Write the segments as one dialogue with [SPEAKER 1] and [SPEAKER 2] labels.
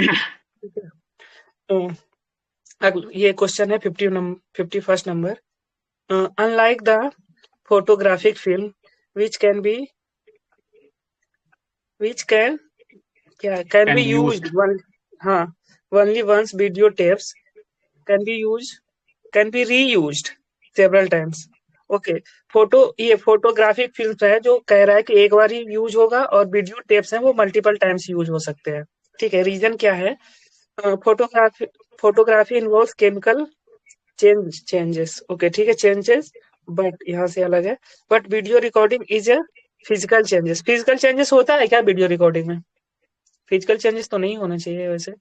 [SPEAKER 1] ठीक है। ये क्वेश्चन है 51st number. Unlike the photographic film which can be which can be
[SPEAKER 2] Can be
[SPEAKER 1] used
[SPEAKER 2] used.
[SPEAKER 1] one, हाँ, only once video tapes can be used, can be reused several times. Okay, ये photographic film है जो कह रहा है कि एक बार ही use होगा और वीडियो टेप्स हैं वो मल्टीपल टाइम्स यूज हो सकते हैं। ठीक है, रीजन क्या है? Photography photography involve chemical changes. Okay ठीक है, चेंजेस, बट यहाँ से अलग है। But video recording is a physical changes. Physical changes होता है क्या वीडियो रिकॉर्डिंग में? फिजिकल चेंजेस तो नहीं होना चाहिए वैसे।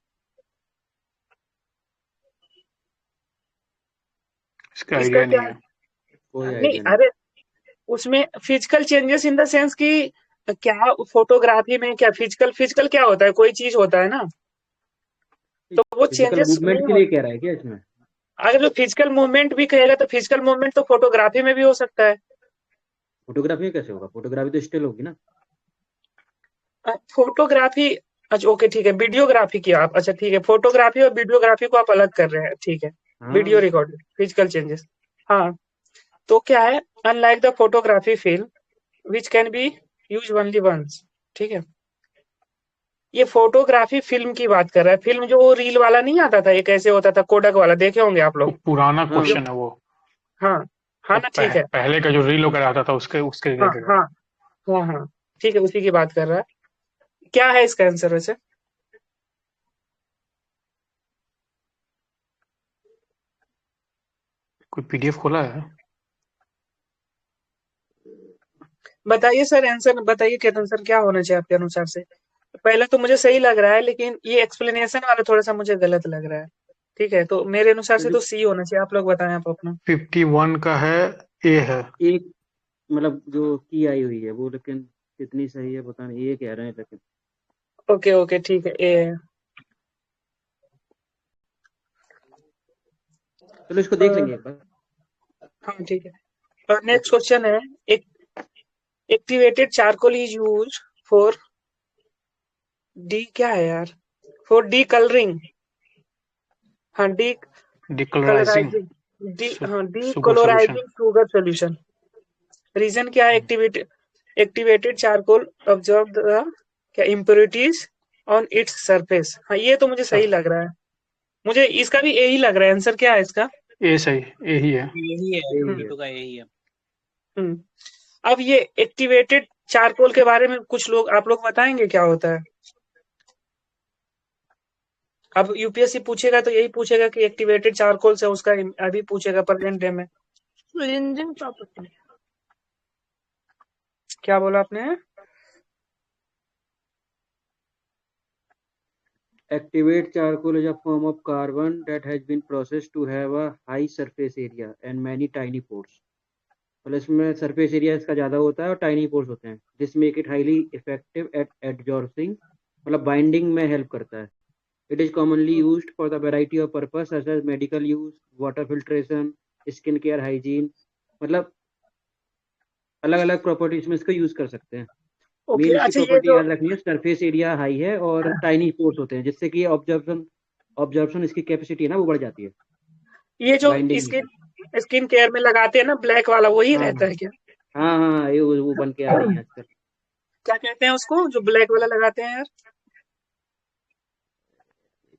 [SPEAKER 2] इसका
[SPEAKER 1] इसका
[SPEAKER 2] आइडिया
[SPEAKER 1] क्या?
[SPEAKER 2] नहीं है।
[SPEAKER 3] कोई
[SPEAKER 1] नहीं,
[SPEAKER 3] आइडिया नहीं।
[SPEAKER 1] अरे उसमें physical changes in the sense कि क्या फोटोग्राफी में क्या फिजिकल फिजिकल क्या होता है? कोई चीज होता है ना, तो वो
[SPEAKER 3] फिजिकल
[SPEAKER 1] चेंजेस
[SPEAKER 3] मूवमेंट
[SPEAKER 1] नहीं
[SPEAKER 3] के लिए
[SPEAKER 1] होते।
[SPEAKER 3] कह रहा है क्या इसमें?
[SPEAKER 1] अगर जो फिजिकल मूवमेंट भी कहेगा तो फिजिकल मूवमेंट तो फोटोग्राफी में भी हो सकता है।
[SPEAKER 3] फोटोग्राफी में कैसे होगा? फोटोग्राफी तो स्टिल होगी ना।
[SPEAKER 1] फोटोग्राफी, अच्छा ओके ठीक है, वीडियोग्राफी की आप, अच्छा ठीक है, फोटोग्राफी और वीडियोग्राफी को आप अलग कर रहे हैं, ठीक है। वीडियो
[SPEAKER 3] हाँ,
[SPEAKER 1] रिकॉर्डिंग फिजिकल चेंजेस, हाँ। तो क्या है, unlike the photography film which can be use only once. ठीक है, ये फोटोग्राफी फिल्म की बात कर रहा है। फिल्म जो वो रील वाला नहीं आता था, एक ऐसे होता था कोडक वाला, देखे होंगे आप
[SPEAKER 2] वो
[SPEAKER 1] लोग।
[SPEAKER 2] पुराना
[SPEAKER 3] हाँ,
[SPEAKER 1] जो,
[SPEAKER 2] क्वेश्चन है वो।
[SPEAKER 1] हाँ, हाँ
[SPEAKER 2] वो
[SPEAKER 1] ना, ठीक है,
[SPEAKER 2] पहले का जो रील वगैरह आता था उसके उसके
[SPEAKER 1] हाँ
[SPEAKER 2] रिलेटेड है।
[SPEAKER 1] हाँ हाँ हाँ, ठीक है, उसी की बात कर रहा है। क्या है इसका आंसर वैसे?
[SPEAKER 2] कोई पीडीएफ खोला है?
[SPEAKER 1] बताइए सर, आंसर बताइए, केतन सर, क्या होना चाहिए आपके अनुसार से? पहले तो मुझे सही लग रहा है, लेकिन ये एक्सप्लेनेशन वाला थोड़ा सा मुझे गलत लग रहा है। ठीक है, तो मेरे अनुसार से
[SPEAKER 3] तो
[SPEAKER 1] तो सी होना चाहिए। आप लोग बताएं आप अपना।
[SPEAKER 2] 51 का है, ए है।
[SPEAKER 3] एक मतलब जो की आई हुई है वो, लेकिन कितनी सही है पता नहीं, ये कह रहे हैं लेकिन।
[SPEAKER 1] ओके ओके ठीक है, ए है।
[SPEAKER 3] चलो इसको
[SPEAKER 1] अ,
[SPEAKER 3] देख लेंगे एक बार।
[SPEAKER 1] हाँ ठीक है, और नेक्स्ट क्वेश्चन है, एक activated charcoal is use for the, क्या है यार, फॉर डी कलरिंग, हाँ, डी
[SPEAKER 2] डिकलराइजिंग
[SPEAKER 1] कलराइजिंग, डी, हाँ, the
[SPEAKER 2] sugar solution.
[SPEAKER 1] Colourising sugar solution. Reason क्या है? एक्टिवेटेड चारकोल ऑब्जर्व द क्या इम्प्योरिटीज ऑन इट्स सरफेस। हाँ, ये तो मुझे सही
[SPEAKER 2] सर,
[SPEAKER 1] लग रहा है। मुझे इसका भी यही लग रहा है। आंसर क्या है इसका?
[SPEAKER 2] ए सही, ए ही है।
[SPEAKER 4] यही है,
[SPEAKER 3] यही
[SPEAKER 1] हम्म
[SPEAKER 3] है।
[SPEAKER 4] कीटो का यही है।
[SPEAKER 1] हम्म। अब ये एक्टिवेटेड चारकोल के बारे में कुछ लोग, आप लोग बताएंगे क्या होता है? अब यूपीएससी पूछेगा तो यही पूछेगा कि एक्टिवेटेड चारकोल से उसका अभी पूछेगा प्रेजेंट डे में। इंजन प्रॉपर्टी, क्या बोला आपने?
[SPEAKER 3] Activate charcoal is a form of carbon that has been processed to have a high surface area and many tiny pores. मतलब इसमें सरफेस एरिया इसका ज्यादा होता है और टाइनी पोर्स होते हैं, this make it highly effective at adsorbing, मतलब बाइंडिंग में हेल्प करता है। It is commonly used for the variety of purpose such as medical use, water filtration, skin care, hygiene, मतलब अलग अलग प्रॉपर्टीज में इसको यूज कर सकते हैं।
[SPEAKER 1] ओके,
[SPEAKER 3] मेन इसकी
[SPEAKER 1] अच्छा ये
[SPEAKER 3] प्रॉपर्टी
[SPEAKER 1] जो,
[SPEAKER 3] याद रखनी है, सरफेस एरिया हाई है और टाइनी पोर्स होते हैं, जिससे कि ऑब्जर्प्शन ऑब्जर्प्शन इसकी कैपेसिटी है ना वो बढ़ जाती है
[SPEAKER 1] ये जो
[SPEAKER 3] बाइंडिंग की।
[SPEAKER 1] स्किन स्किन केयर में लगाते हैं ना, ब्लैक वाला, वही
[SPEAKER 3] हाँ
[SPEAKER 1] रहता है क्या?
[SPEAKER 3] हाँ हाँ, ये वो बन के आ रही है आजकल।
[SPEAKER 1] क्या कहते हैं उसको जो ब्लैक वाला लगाते हैं यार?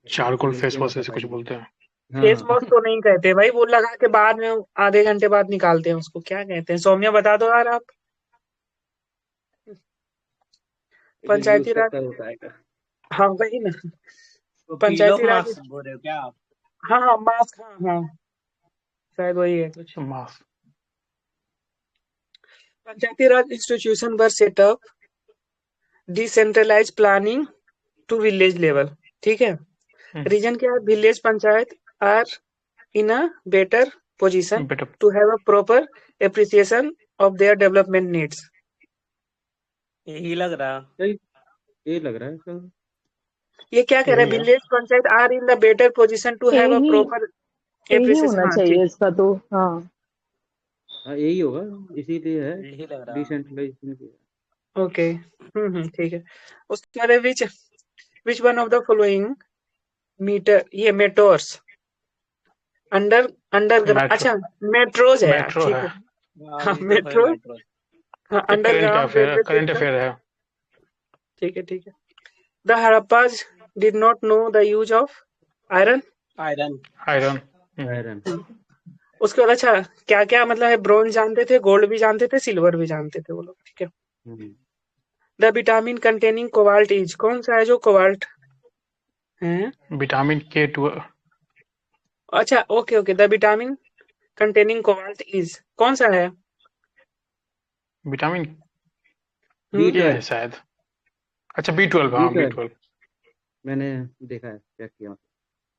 [SPEAKER 2] चारकोल फेस
[SPEAKER 3] मुझे
[SPEAKER 2] वॉश
[SPEAKER 3] पता
[SPEAKER 2] ऐसे कुछ
[SPEAKER 3] नहीं।
[SPEAKER 2] बोलते हैं।
[SPEAKER 1] फेस
[SPEAKER 3] हाँ
[SPEAKER 1] वॉश तो नहीं कहते भाई, वो लगा के बाद में आधे घंटे बाद निकालते हैं उसको, क्या कहते हैं? सौम्या बता दो यार आप।
[SPEAKER 3] जो यूज
[SPEAKER 1] पंचायती राज,
[SPEAKER 3] करता है वो बताएगा।
[SPEAKER 1] हाँ वही ना,
[SPEAKER 4] तो पीलो
[SPEAKER 1] पंचायती राज,
[SPEAKER 4] मास्क बोल रहे हो क्या आप?
[SPEAKER 1] हाँ हाँ, मास्क, हाँ हाँ, शायद वही है कुछ।
[SPEAKER 2] मास।
[SPEAKER 1] Panchayati Raj institution were set up decentralise planning to village level. ठीक है, रीजन क्या है? Village panchayat are in a better position
[SPEAKER 2] बेटा।
[SPEAKER 1] To have a proper appreciation of their development needs.
[SPEAKER 4] यही लग रहा।
[SPEAKER 3] सही, ये लग रहा है सर।
[SPEAKER 1] ये क्या कह रहा है?
[SPEAKER 2] यही है।
[SPEAKER 1] Village panchayat are in the better position to have a
[SPEAKER 5] यही
[SPEAKER 1] प्रॉपर
[SPEAKER 5] यही
[SPEAKER 1] एप्रिसिएशन,
[SPEAKER 5] होना
[SPEAKER 1] हाँ ठीक।
[SPEAKER 5] चाहिए इसका तो। हाँ,
[SPEAKER 3] हाँ यही होगा, इसीलिए है
[SPEAKER 4] यही लग रहा।
[SPEAKER 3] डिसेंट्रलाइजेशन।
[SPEAKER 1] ओके, ठीक है। उसके बाद which which one of the following meter, ये मेट्रोस, अंडरग्राउंड,
[SPEAKER 2] मेट्रो
[SPEAKER 1] अच्छा मेट्रोज है यार,
[SPEAKER 2] मेट्रो
[SPEAKER 1] ठीक
[SPEAKER 2] है।
[SPEAKER 1] है।
[SPEAKER 4] हाँ
[SPEAKER 1] हाँ
[SPEAKER 4] ये तो है
[SPEAKER 1] मेट्रो,
[SPEAKER 4] मेट्रो।
[SPEAKER 1] हाँ
[SPEAKER 2] एक current
[SPEAKER 1] underground
[SPEAKER 2] affair
[SPEAKER 1] railway
[SPEAKER 2] current
[SPEAKER 1] system,
[SPEAKER 2] affair है।
[SPEAKER 1] ठीक है ठीक है। The Harappans did not know the use of iron.
[SPEAKER 4] Iron.
[SPEAKER 2] Iron.
[SPEAKER 3] Iron.
[SPEAKER 1] उसके बाद अच्छा क्या क्या मतलब है, ब्रोंज जानते थे, गोल्ड भी जानते थे, सिल्वर भी जानते थे वो लोग, ठीक है। The vitamin containing cobalt is, कौन सा है जो कोबाल्ट है?
[SPEAKER 2] Vitamin K12।
[SPEAKER 1] अच्छा okay okay, the vitamin containing cobalt is कौन सा है?
[SPEAKER 2] विटामिन
[SPEAKER 3] बी
[SPEAKER 2] ये है
[SPEAKER 3] 12।
[SPEAKER 2] शायद। अच्छा B12,
[SPEAKER 3] बी
[SPEAKER 2] हाँ
[SPEAKER 3] 12
[SPEAKER 2] B12।
[SPEAKER 3] मैंने देखा है, चेक किया।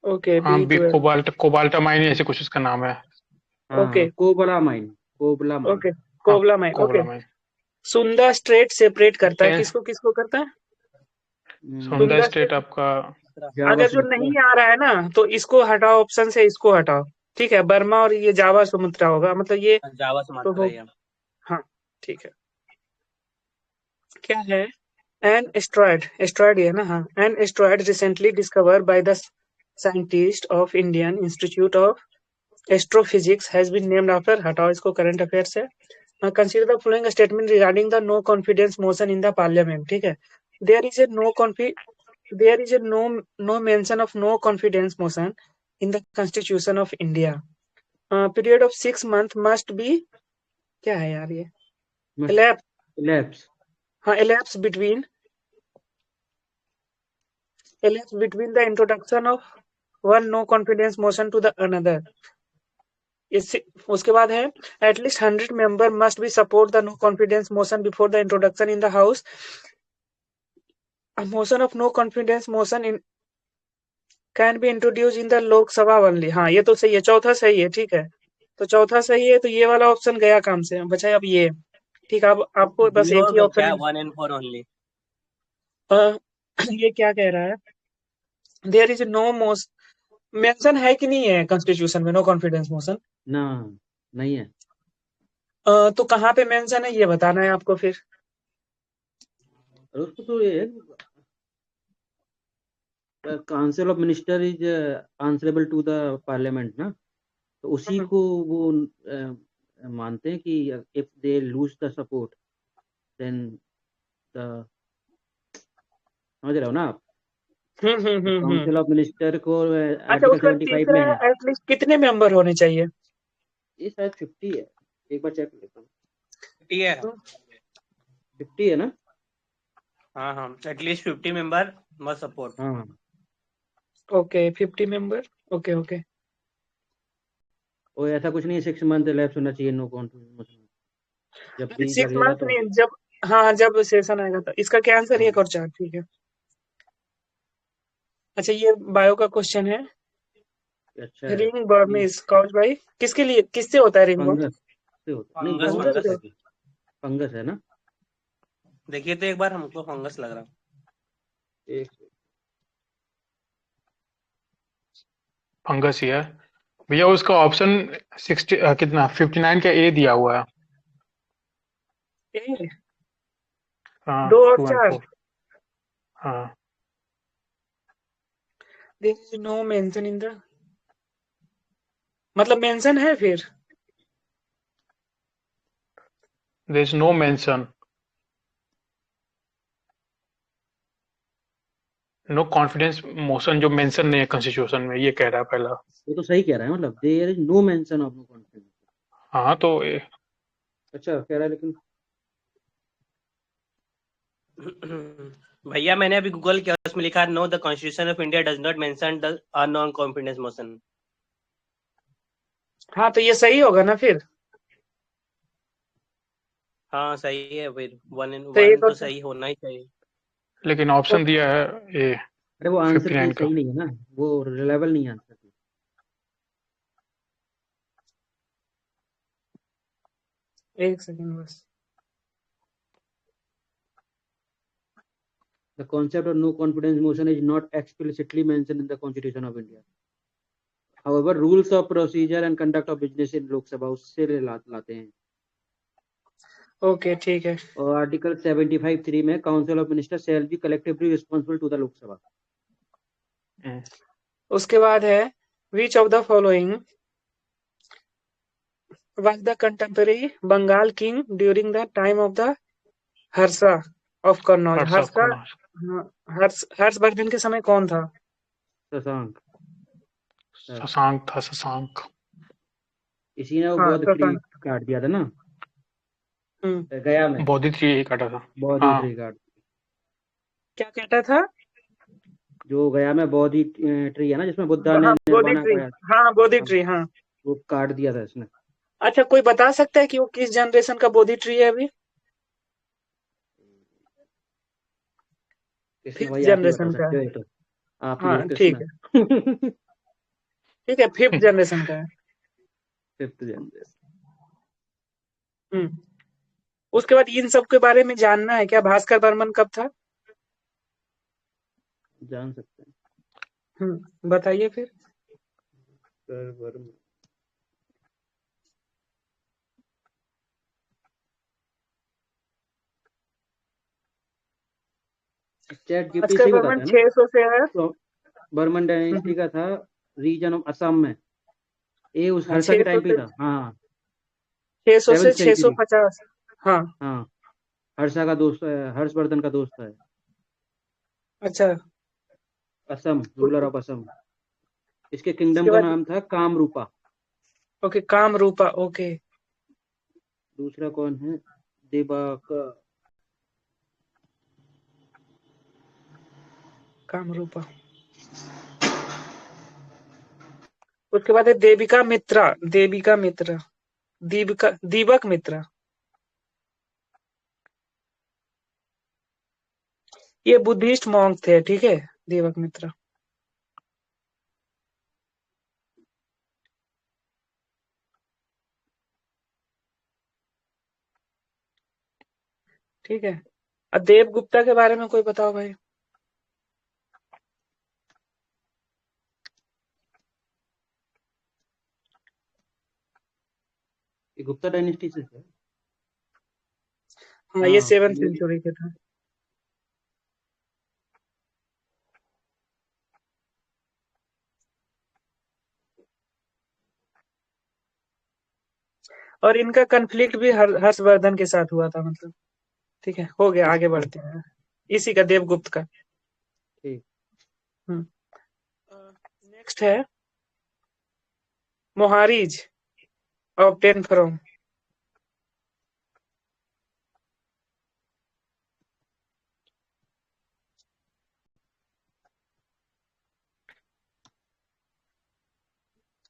[SPEAKER 1] ओके
[SPEAKER 2] हाँ
[SPEAKER 1] बी
[SPEAKER 2] बी
[SPEAKER 1] ट्वेल्व,
[SPEAKER 2] कोबाल्टामाइन ऐसे कुछ उसका नाम है।
[SPEAKER 1] ओके
[SPEAKER 3] हाँ कोबलामाइन, कोबलामाइन।
[SPEAKER 1] ओके,
[SPEAKER 2] हाँ
[SPEAKER 1] कोबलामाइन, ओके।
[SPEAKER 2] कोबालामाइन।
[SPEAKER 1] सुंदा स्ट्रेट सेपरेट करता है
[SPEAKER 2] टेंस
[SPEAKER 1] किसको किसको करता है?
[SPEAKER 2] सुंदर
[SPEAKER 1] सुंदा
[SPEAKER 2] स्टेट
[SPEAKER 1] स्ट्रेट,
[SPEAKER 2] आपका।
[SPEAKER 3] जावा
[SPEAKER 1] अगर जो
[SPEAKER 3] सुमात्रा।
[SPEAKER 1] नहीं आ रहा है ना तो इसको हटाओ, ऑप्शन से इसको हटाओ, ठीक है। बर्मा और ये जावा सुमुत्रा होगा, मतलब ये
[SPEAKER 4] जावा
[SPEAKER 1] तो
[SPEAKER 4] सुमात्रा
[SPEAKER 1] हो,
[SPEAKER 4] ही है।
[SPEAKER 1] हाँ ठीक है। क्या है? एन एस्ट्रॉयड, एस्ट्रॉयड ये है ना, हाँ। An asteroid recently discover by the scientist of Indian institute of astrophysics has been named after, हटाओ इसको, करंट अफेयर से। Consider the following statement regarding the no confidence motion in the parliament, ठीक है। There is a no confidence there is a no mention of no confidence motion in the constitution of India. Period of 6 months must be, क्या है यार ये, elapse,
[SPEAKER 3] labs.
[SPEAKER 1] हाँ elapse between the introduction of one no confidence motion to the another. इससे उसके बाद है at least 100 member must be support the no confidence motion before the introduction in the house. A motion of no confidence motion in can be introduce in the Lok Sabha only, हाँ ये तो सही है, चौथा सही है, ठीक है। तो चौथा सही है, तो ये वाला ऑप्शन गया काम से, बचा है अब ये, ठीक है। अब आपको बस
[SPEAKER 4] बी
[SPEAKER 1] एक ही
[SPEAKER 4] और क्या,
[SPEAKER 1] ऑप्शन
[SPEAKER 4] 1 and 4 ओनली।
[SPEAKER 1] ये क्या कह रहा है? There is no most mention है कि नहीं है कॉन्स्टिट्यूशन में नो कॉन्फिडेंस मोशन?
[SPEAKER 3] ना, नहीं है।
[SPEAKER 1] तो कहाँ पे मेंशन है ये बताना है आपको फिर।
[SPEAKER 3] और उसको तो ये council of minister is answerable to the parliament ना, तो उसी को वो मानते हैं कि if they lose the support then the, समझ रहे हो ना आप? काउंसिल ऑफ मिनिस्टर को
[SPEAKER 1] अच्छा
[SPEAKER 3] आर्टिकल
[SPEAKER 1] उसका
[SPEAKER 3] 75 में
[SPEAKER 1] तीसरा
[SPEAKER 3] है।
[SPEAKER 1] एटलीस्ट कितने मेंबर होने चाहिए?
[SPEAKER 3] ये शायद 50 है, एक बार चेक कर लेता हूँ।
[SPEAKER 4] ठीक है।
[SPEAKER 3] 50 है ना?
[SPEAKER 4] हाँ हाँ, एटलीस्ट 50 मेंबर मस्ट सपोर्ट।
[SPEAKER 3] हाँ
[SPEAKER 1] ओके 50 मेंबर, ओके ओके।
[SPEAKER 3] और ऐसा कुछ नहीं है 6 मंथ लैप्स होना चाहिए नो कॉन्फिडेंस, जब भी
[SPEAKER 1] 6
[SPEAKER 3] लगेगा
[SPEAKER 1] मंथ
[SPEAKER 3] तो।
[SPEAKER 1] नहीं, जब, हाँ जब सेशन आएगा तो। इसका क्या आंसर,
[SPEAKER 3] हाँ,
[SPEAKER 1] एक और चार, ठीक है। अच्छा ये बायो का क्वेश्चन है।
[SPEAKER 3] अच्छा है।
[SPEAKER 1] रिंग बर्म इज कॉज्ड बाय, किसके लिए, किससे होता है रिंग बर्म?
[SPEAKER 3] फंगस से होता नहीं,
[SPEAKER 4] फंगस
[SPEAKER 3] वो
[SPEAKER 1] फंगस
[SPEAKER 4] फंगस।
[SPEAKER 1] से।
[SPEAKER 3] फंगस है ना।
[SPEAKER 4] देखिए तो एक बार, हमको फंगस लग रहा।
[SPEAKER 3] एक
[SPEAKER 2] फंगस ही है भैया। उसका ऑप्शन 60 कितना 59 का ए दिया हुआ है।
[SPEAKER 1] ए,
[SPEAKER 2] हाँ
[SPEAKER 1] 2 और
[SPEAKER 2] 2 and
[SPEAKER 1] 4,
[SPEAKER 2] 4। हाँ
[SPEAKER 1] there is no mention in the, मतलब मेंशन है फिर?
[SPEAKER 2] There is no mention, no confidence motion जो मेंशन नहीं है कॉन्स्टिट्यूशन में, ये कह रहा है पहला।
[SPEAKER 3] वो तो सही कह रहा है, मतलब there is no mention of no confidence.
[SPEAKER 2] हाँ तो
[SPEAKER 3] अच्छा कह रहा है लेकिन
[SPEAKER 4] भैया मैंने अभी गूगल किया, उसमें लिखा know the constitution of India does not mention the non confidence motion.
[SPEAKER 1] हाँ तो ये सही होगा ना फिर।
[SPEAKER 4] हाँ सही है फिर, 1 and
[SPEAKER 1] तो
[SPEAKER 4] 1
[SPEAKER 1] एक और
[SPEAKER 4] तो सही होना ही चाहिए।
[SPEAKER 2] लेकिन ऑप्शन दिया है ए
[SPEAKER 3] अरे वो आंसर की
[SPEAKER 2] 59 का।
[SPEAKER 3] सही नहीं है ना, वो रिलेबल नहीं है आंसर की।
[SPEAKER 1] एक सेकंड बस।
[SPEAKER 3] The concept of no confidence motion is not explicitly mentioned in the Constitution of India. However, rules of procedure and conduct of business in Lok Sabha उससे लाते हैं।
[SPEAKER 1] ओके ठीक है।
[SPEAKER 3] और आर्टिकल 75(3) में council of minister shall be collectively responsible to the Lok Sabha.
[SPEAKER 1] उसके बाद है which of the following was the contemporary Bengal king during the time of the Harsha of Kannauj.
[SPEAKER 2] Harsh of
[SPEAKER 1] Harsha,
[SPEAKER 2] Kannauj.
[SPEAKER 1] हाँ, हर्षवर्धन के समय कौन था?
[SPEAKER 3] शशांक।
[SPEAKER 2] शशांक था, शशांक।
[SPEAKER 3] इसी ने वो
[SPEAKER 1] हाँ,
[SPEAKER 3] बौद्ध ट्री
[SPEAKER 1] शशांक।
[SPEAKER 3] काट दिया था ना
[SPEAKER 1] हम्म,
[SPEAKER 3] गया में,
[SPEAKER 2] बोधि ट्री यही काटा था।
[SPEAKER 3] बौद्धि
[SPEAKER 2] हाँ
[SPEAKER 3] ट्री काट,
[SPEAKER 1] क्या कहता था?
[SPEAKER 3] जो गया में बौद्धि ट्री है ना जिसमें बुद्धा ने
[SPEAKER 1] हाँ, बोधि
[SPEAKER 3] निर्वाणा
[SPEAKER 1] ट्री।
[SPEAKER 3] पाया,
[SPEAKER 1] हाँ, बोधि
[SPEAKER 3] हाँ,
[SPEAKER 1] ट्री, हाँ।
[SPEAKER 3] वो काट दिया था इसने।
[SPEAKER 1] अच्छा, कोई बता सकता है कि वो किस जनरेशन का बोधि ट्री है अभी?
[SPEAKER 3] कृष्ण
[SPEAKER 1] 5th
[SPEAKER 3] भाई आप ही बता
[SPEAKER 1] जनरेशन का
[SPEAKER 3] सकते
[SPEAKER 1] है।
[SPEAKER 3] हो ये तो, आप ही हो
[SPEAKER 1] हाँ, ठीक
[SPEAKER 3] कृष्ण।
[SPEAKER 1] है, ठीक है, 5th जनरेशन का है।
[SPEAKER 3] 5th generation.
[SPEAKER 1] हम्म। उसके बाद इन सब के बारे में जानना है क्या? भास्कर बर्मन कब था?
[SPEAKER 3] जान सकते हैं।
[SPEAKER 1] बताइए फिर।
[SPEAKER 3] चैट जीपीटी
[SPEAKER 1] भास्कर
[SPEAKER 3] से ही
[SPEAKER 1] बर्मन
[SPEAKER 3] बताता है ना।
[SPEAKER 1] 600 से है।
[SPEAKER 3] तो बर्मन डायनेस्टी का था, रीजन ऑफ असम में, ये उस हर्षा के
[SPEAKER 1] 600
[SPEAKER 3] टाइम पे
[SPEAKER 1] से
[SPEAKER 3] था। हाँ
[SPEAKER 1] 600 से
[SPEAKER 3] 7th सेंचुरी।
[SPEAKER 1] 650। हाँ,
[SPEAKER 3] हाँ हर्षा का दोस्त है, हर्षवर्धन का दोस्त है।
[SPEAKER 1] अच्छा।
[SPEAKER 3] Assam, ruler of Assam. इसके किंगडम
[SPEAKER 1] उसके
[SPEAKER 3] का
[SPEAKER 1] बाद
[SPEAKER 3] नाम था कामरूपा।
[SPEAKER 1] Okay, Kamrupa, okay.
[SPEAKER 3] दूसरा कौन है? दिवाकर।
[SPEAKER 1] कामरूपा। उसके बाद है देविका मित्रा। देविका मित्रा। दीपिका, दीपक मित्रा। ये बुद्धिस्ट मॉन्क थे, ठीक है, दीपक मित्रा। ठीक है। अब देव गुप्ता के बारे में कोई बताओ भाई।
[SPEAKER 3] ये गुप्ता डायनेस्टी से है।
[SPEAKER 1] हाँ, ये
[SPEAKER 3] हाँ
[SPEAKER 1] 7th सेंचुरी के था। और इनका कन्फ्लिक्ट भी हर्षवर्धन के साथ हुआ था, मतलब। ठीक है, हो गया, आगे
[SPEAKER 3] किसका?
[SPEAKER 1] बढ़ते हैं। इसी का, देवगुप्त का।
[SPEAKER 3] ठीक।
[SPEAKER 1] नेक्स्ट है मोहारिज ऑब्टेन फ्रॉम।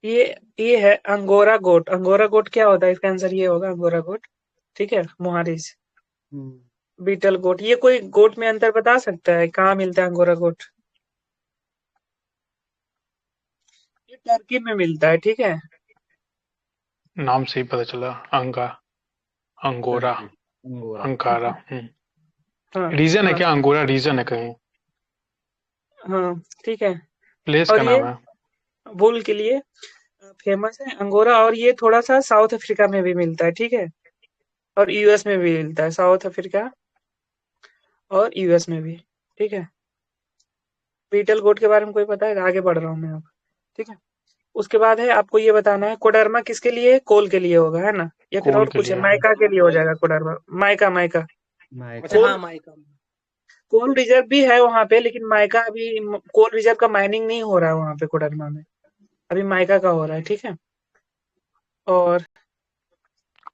[SPEAKER 1] ये ये है अंगोरा गोट। अंगोरा गोट क्या होता है? इसका आंसर ये होगा, अंगोरा गोट। ठीक है, मोहारिज। बीटल गोट। ये कोई गोट में अंतर बता सकता है कहाँ मिलता है अंगोरा गोट? ये टर्की में मिलता है, ठीक है।
[SPEAKER 2] नाम से ही पता चला। Angora,
[SPEAKER 3] angora.
[SPEAKER 2] अंकारा।
[SPEAKER 1] हाँ,
[SPEAKER 2] रीजन है
[SPEAKER 1] हाँ,
[SPEAKER 2] क्या? अंगोरा रीजन है कहीं?
[SPEAKER 1] हाँ, ठीक है।
[SPEAKER 2] प्लेस
[SPEAKER 1] और
[SPEAKER 2] का
[SPEAKER 1] ये
[SPEAKER 2] नाम है?
[SPEAKER 1] वूल के लिए फेमस है अंगोरा। और ये थोड़ा सा साउथ अफ्रीका में भी मिलता है, ठीक है। और यूएस में भी मिलता है, साउथ अफ्रीका और यूएस में भी। ठीक है। बीटल गोट के बारे में कोई पता है? आगे बढ़ रहा हूँ मैं अब। ठीक है। उसके बाद है आपको ये बताना है कोडरमा किसके लिए? कोल के लिए होगा, है ना? या फिर
[SPEAKER 2] कोल
[SPEAKER 1] और
[SPEAKER 2] के
[SPEAKER 1] कुछ है?
[SPEAKER 2] लिए।
[SPEAKER 1] माइका के लिए हो जाएगा कोडरमा। Mica, mica.
[SPEAKER 4] अच्छा,
[SPEAKER 1] कोल,
[SPEAKER 4] हाँ, माइका।
[SPEAKER 1] कोल रिजर्व भी है वहां पे, लेकिन माइका अभी, कोल रिजर्व का माइनिंग नहीं हो रहा है वहां पे कोडरमा में। अभी माइका का हो रहा है, ठीक है। और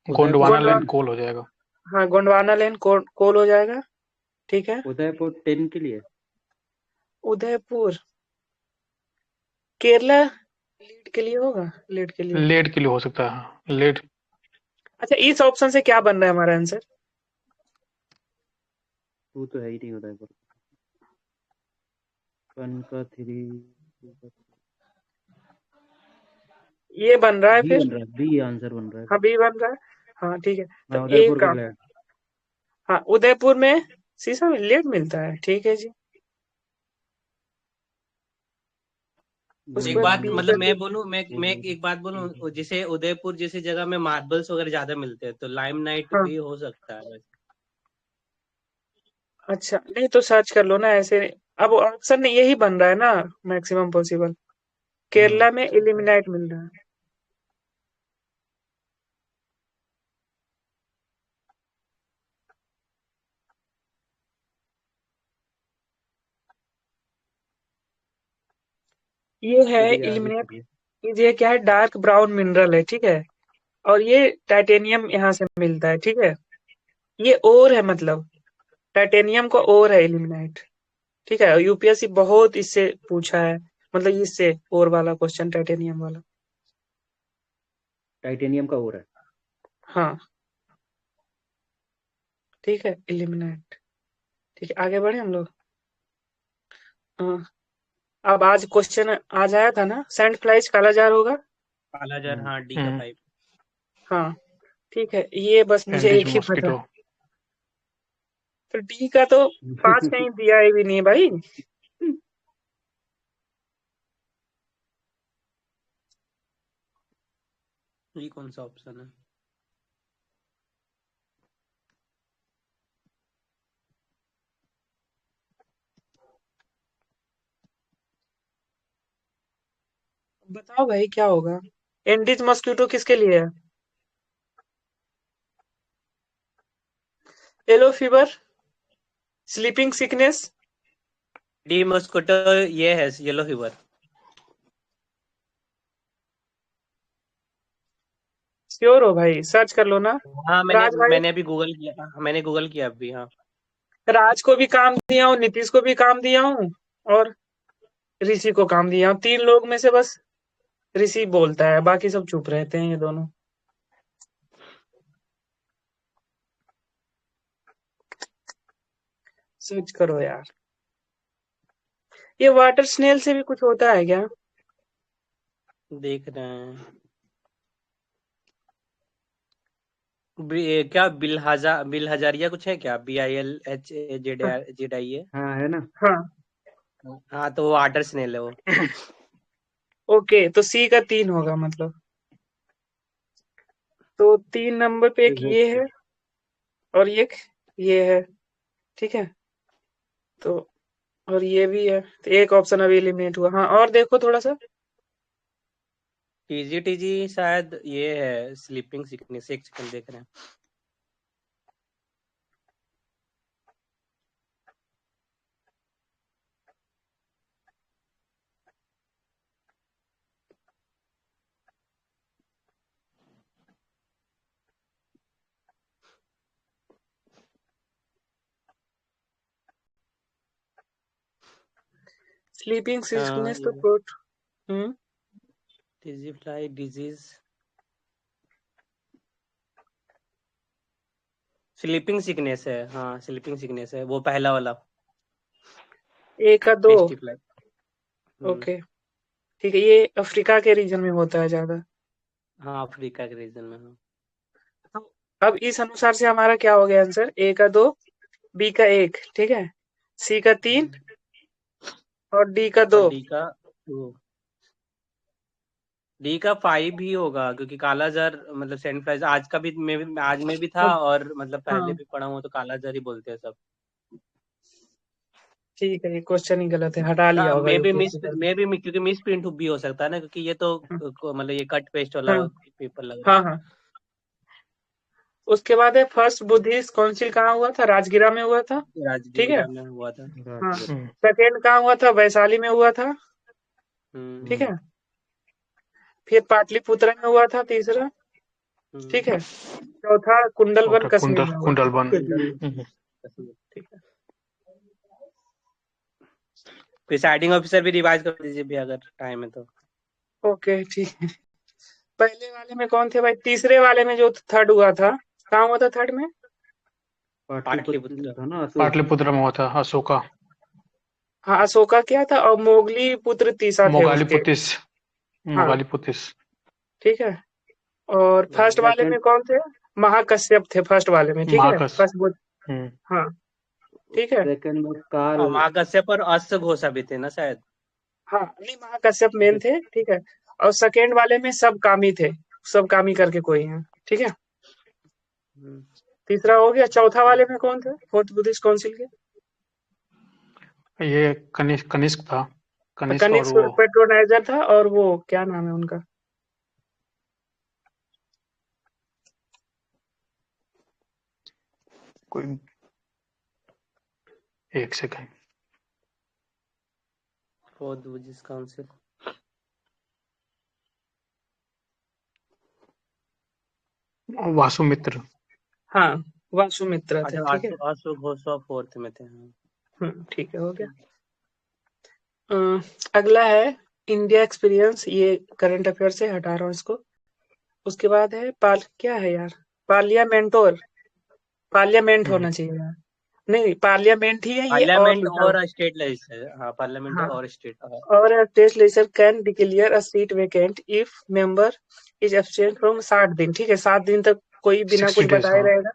[SPEAKER 2] गोंडवाना
[SPEAKER 1] गोंडवा,
[SPEAKER 2] लैंड कोल हो जाएगा।
[SPEAKER 1] हाँ, गोंडवाना लैंड कोल हो जाएगा, ठीक है।
[SPEAKER 3] उदयपुर 10 के लिए।
[SPEAKER 1] उदयपुर केरला लीड के लिए होगा, लीड के लिए।
[SPEAKER 2] लेड के लिए हो सकता है, हाँ, लेड।
[SPEAKER 1] अच्छा, इस ऑप्शन से क्या बन रहा है हमारा आंसर?
[SPEAKER 3] तू तो है ही नहीं उदयपुर। 1 का 3।
[SPEAKER 1] ये बन रहा है
[SPEAKER 3] बी
[SPEAKER 1] फिर।
[SPEAKER 3] बन रहा है, बी आंसर बन रहा है।
[SPEAKER 1] हाँ, बी बन रहा है। हाँ, ठीक है। तो
[SPEAKER 3] हाँ
[SPEAKER 1] ए
[SPEAKER 3] उदयपुर
[SPEAKER 1] का,
[SPEAKER 3] का लैंड।
[SPEAKER 1] हाँ, उदयपुर में शीशा में लेड मिलता है, ठीक है जी। उसके
[SPEAKER 4] एक
[SPEAKER 1] बाद
[SPEAKER 4] बात,
[SPEAKER 1] बी
[SPEAKER 4] मतलब
[SPEAKER 1] का
[SPEAKER 4] मैं बोलूं, मैं
[SPEAKER 3] हम्म,
[SPEAKER 4] एक बात बोलूं, जैसे उदयपुर जैसी जगह में मार्बल्स वगैरह ज्यादा मिलते हैं, तो लाइमलाइट
[SPEAKER 1] हाँ,
[SPEAKER 4] भी हो सकता है वैसे।
[SPEAKER 1] अच्छा, नहीं तो सर्च कर लो ना ऐसे। अब ऑप्शन यही बन रहा है ना, मैक्सिमम पॉसिबल। केरला में इल्यूमिनाइट मिल रहा है। ये है
[SPEAKER 3] चलिए आगे
[SPEAKER 1] इल्यूमिनेट।
[SPEAKER 3] चलिए।
[SPEAKER 1] ये क्या है, डार्क ब्राउन मिनरल है, ठीक है। और ये टाइटेनियम यहाँ से मिलता है, ठीक है। ये ओर है, मतलब टाइटेनियम का ओर है इल्यूमिनाइट, ठीक है। यूपीएससी बहुत इससे पूछा है, मतलब इससे ओर वाला क्वेश्चन, टाइटेनियम वाला।
[SPEAKER 3] टाइटेनियम का हो रहा है।
[SPEAKER 1] हाँ ठीक है, इल्यूमिनाइट। ठीक है, आगे बढ़े हम लोग। हाँ, अब आज क्वेश्चन आज आया था ना, सैंड फ्लाइज काला जार होगा।
[SPEAKER 4] कालाजार, हाँ, डी का
[SPEAKER 2] हम्म
[SPEAKER 4] 5।
[SPEAKER 1] हाँ ठीक है, ये बस मुझे
[SPEAKER 2] एंडीज
[SPEAKER 1] एक ही पता।
[SPEAKER 2] मॉस्किटो।
[SPEAKER 1] तो डी का तो 5 कहीं दिया ही भी नहीं है भाई।
[SPEAKER 4] ये कौन सा ऑप्शन है?
[SPEAKER 1] बताओ भाई क्या होगा। एंडीज मॉस्किटो किसके लिए है? Yellow fever, sleeping sickness.
[SPEAKER 4] D मस्कुटो, ये है येलो फीवर।
[SPEAKER 1] श्योर हो भाई, सर्च कर लो ना।
[SPEAKER 4] हाँ, मैंने
[SPEAKER 1] राज भाई,
[SPEAKER 4] मैंने अभी गूगल किया, मैंने गूगल किया अभी, हाँ।
[SPEAKER 1] राज को भी काम दिया हूँ, नीतीश को भी काम दिया हूँ, और ऋषि को काम दिया हूँ। 3 लोग में से बस ऋषि बोलता है, बाकी सब चुप रहते हैं ये दोनों। सर्च करो यार। ये वाटर स्नेल से भी कुछ होता है क्या?
[SPEAKER 4] देख रहे हैं। क्या बिल हजारिया कुछ है क्या? BILHAZIA।
[SPEAKER 3] हाँ है ना।
[SPEAKER 1] हाँ
[SPEAKER 4] हाँ, तो वो वाटर स्नेल है वो।
[SPEAKER 1] ओके, तो सी का 3 होगा मतलब। तो 3 नंबर पे एक ये है, और एक ये है, ठीक है। तो और ये भी है, तो एक ऑप्शन अभी एलिमिनेट हुआ। हाँ, और देखो थोड़ा सा।
[SPEAKER 4] TGTG शायद ये है स्लीपिंग सिकनेस। एक सेकंड देख रहे हैं।
[SPEAKER 1] स्लीपिंग सिकनेस तो
[SPEAKER 4] ये
[SPEAKER 1] प्रोट hmm
[SPEAKER 4] tsetse fly disease, sleeping sickness है। हाँ, स्लीपिंग सिकनेस है वो पहला वाला।
[SPEAKER 1] ए का 2।
[SPEAKER 4] Tasty fly.
[SPEAKER 1] ओके ठीक है, ये अफ्रीका के रीजन में होता है ज्यादा।
[SPEAKER 4] हाँ, अफ्रीका के रीजन में, हाँ।
[SPEAKER 1] तो अब इस अनुसार से हमारा क्या हो गया आंसर, ए का 2, बी का 1, ठीक है, सी का 3 और डी का 2।
[SPEAKER 4] और डी का 5 ही होगा, क्योंकि कालाजार मतलब सैंड फ्लाइज आज का भी आज में भी था,
[SPEAKER 1] अब
[SPEAKER 4] और मतलब पहले
[SPEAKER 1] हाँ
[SPEAKER 4] भी पढ़ा हुआ, तो कालाजार ही बोलते हैं सब।
[SPEAKER 1] ठीक है, ये क्वेश्चन ही गलत है, हटा लिया होगा
[SPEAKER 4] मे भी मिस
[SPEAKER 1] यूपीएससी सर ने।
[SPEAKER 4] मे भी क्योंकि मिस प्रिंट भी हो सकता है ना, क्योंकि ये तो
[SPEAKER 1] हाँ
[SPEAKER 4] मतलब ये कट पेस्ट वाला
[SPEAKER 1] हाँ
[SPEAKER 4] पेपर लग रहा
[SPEAKER 1] हाँ हाँ। उसके बाद है फर्स्ट बुद्धिस्ट काउंसिल कहाँ हुआ था, राजगिरा में हुआ था,
[SPEAKER 4] है।
[SPEAKER 1] ठीक है।
[SPEAKER 4] राजगीरा में हुआ था।
[SPEAKER 1] हाँ,
[SPEAKER 2] हम्म
[SPEAKER 1] सेकेंड कहाँ हुआ था, वैशाली में हुआ था, ठीक
[SPEAKER 4] हम्म
[SPEAKER 1] है। फिर पाटलिपुत्र में हुआ था तीसरा, ठीक
[SPEAKER 4] हम्म
[SPEAKER 1] है। चौथा कुंडलवन
[SPEAKER 2] चौथा
[SPEAKER 1] कश्मीर में हुआ था।
[SPEAKER 2] कुंडलबन।
[SPEAKER 4] कुंडल
[SPEAKER 2] हम्म
[SPEAKER 4] कश्मीर।
[SPEAKER 1] ठीक है,
[SPEAKER 4] प्रिसाइडिंग ऑफिसर भी रिवाइज कर दीजिए भी, अगर टाइम है तो।
[SPEAKER 1] ओके ठीक है। पहले वाले में कौन थे भाई, तीसरे वाले में जो थर्ड हुआ था, कहाँ हुआ था थर्ड में?
[SPEAKER 3] पाटलिपुत्र में
[SPEAKER 4] पाटलिपुत्र।
[SPEAKER 3] था ना अशोक।
[SPEAKER 2] पाटलिपुत्र में हुआ था अशोका।
[SPEAKER 1] हाँ, अशोका क्या था, और मोगली पुत्र तीसा थे उसके।
[SPEAKER 2] मोगालीपुतिस।
[SPEAKER 1] हाँ
[SPEAKER 2] मोगालीपुतिस।
[SPEAKER 1] ठीक है। और फर्स्ट वाले
[SPEAKER 3] सेकंड
[SPEAKER 1] में कौन थे? महाकश्यप थे फर्स्ट वाले में, ठीक है,
[SPEAKER 2] महाकस।
[SPEAKER 1] फर्स्ट बुद्ध।
[SPEAKER 2] हम्म
[SPEAKER 1] हाँ ठीक है।
[SPEAKER 3] सेकंड में
[SPEAKER 4] और
[SPEAKER 3] कार्ल।
[SPEAKER 4] महाकश्यप और अश्वघोषा भी थे ना शायद।
[SPEAKER 1] हाँ नहीं, महाकश्यप मेन थे, ठीक है। और सेकेंड वाले में सब कामी थे, सब कामी करके कोई है, ठीक है।
[SPEAKER 4] हम्म,
[SPEAKER 1] तीसरा हो गया। चौथा वाले में कौन थे फोर्थ बुद्धिस्ट काउंसिल के?
[SPEAKER 2] ये कनिष्क कनिष्क था। कनिष्क और
[SPEAKER 1] कनिष्क
[SPEAKER 2] वो
[SPEAKER 1] पेट्रोनाइजर था, और वो क्या नाम है उनका?
[SPEAKER 2] कोई, एक second,
[SPEAKER 4] Fourth Buddhist Council.
[SPEAKER 2] Vasumitra.
[SPEAKER 1] हाँ, वासुमित्रा थे,
[SPEAKER 4] अच्छा,
[SPEAKER 1] ठीक है।
[SPEAKER 4] आशु घोषवा फोर्थ में थे। हाँ।
[SPEAKER 1] ठीक है, हो गया। अगला है इंडिया एक्सपीरियंस, ये करंट अफेयर से हटा रहा हूँ इसको। उसके बाद है क्या है यार, पार्लियामेंट होना चाहिए यार। नहीं, पार्लियामेंट ही है ये, और
[SPEAKER 4] पार्लियामेंट
[SPEAKER 1] लिखा हुआ।
[SPEAKER 4] और स्टेट लेजिस्लेचर। हाँ, पार्लियामेंट
[SPEAKER 1] हाँ,
[SPEAKER 4] और स्टेट।
[SPEAKER 1] और state legislature can declare a seat vacant if member is absent from 60 दिन, ठीक है। 7 दिन तक कोई बिना
[SPEAKER 2] 60
[SPEAKER 1] कुछ
[SPEAKER 2] days,
[SPEAKER 1] बताए
[SPEAKER 2] हाँ।
[SPEAKER 1] रहेगा,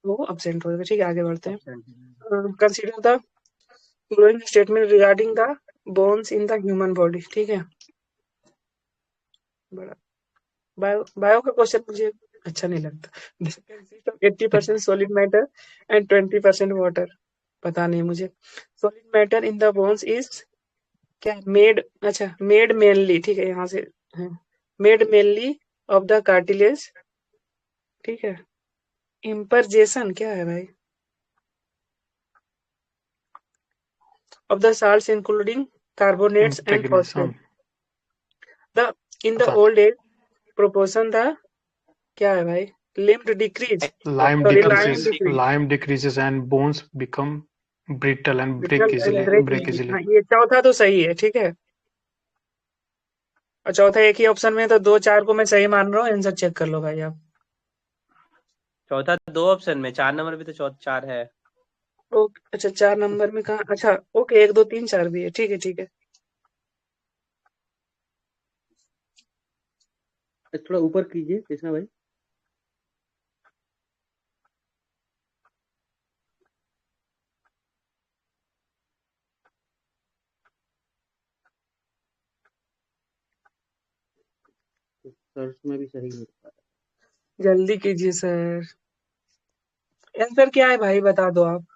[SPEAKER 1] वो अब्सेंट होगा, ठीक है। आगे बढ़ते हैं।
[SPEAKER 4] Absent.
[SPEAKER 1] Consider the following statement regarding the bones in the human body, ठीक है। बड़ा बायो का क्वेश्चन मुझे अच्छा नहीं लगता। 80% सॉलिड मैटर एंड 20% वाटर। पता नहीं मुझे। Solid matter in the bones is क्या? मेड, अच्छा, मेड मेनली, ठीक है, यहाँ से made mainly of the cartilage, ठीक है। इम्परजेशन क्या है भाई? Of the salts including carbonates and
[SPEAKER 2] impregnation,
[SPEAKER 1] phosphate the in the
[SPEAKER 2] पता
[SPEAKER 1] ओल्ड एज प्रोपोर्शन द क्या है भाई? Limb decrease,
[SPEAKER 2] lime
[SPEAKER 1] sorry, lime
[SPEAKER 2] decreases,
[SPEAKER 1] decrease,
[SPEAKER 2] lime decreases and bones become brittle and
[SPEAKER 1] brittle and
[SPEAKER 2] break
[SPEAKER 1] break.
[SPEAKER 2] easily.
[SPEAKER 1] हाँ, ये चौथा तो सही है, ठीक है। और चौथा एक ही ऑप्शन में है, तो 2 4 को मैं सही मान रहा हूँ। आंसर चेक कर लो भाई आप।
[SPEAKER 4] चौथा 2 ऑप्शन में, 4 नंबर भी तो 4 है।
[SPEAKER 1] ओके, अच्छा, 4 नंबर में कहाँ? अच्छा, ओके, 1 2 3 4 भी है, ठीक है, ठीक है।
[SPEAKER 3] थोड़ा ऊपर कीजिए कृष्णा भाई। सर्च में भी सही नहीं दिखा रहा।
[SPEAKER 1] जल्दी कीजिए सर। आंसर क्या है भाई, बता दो आप।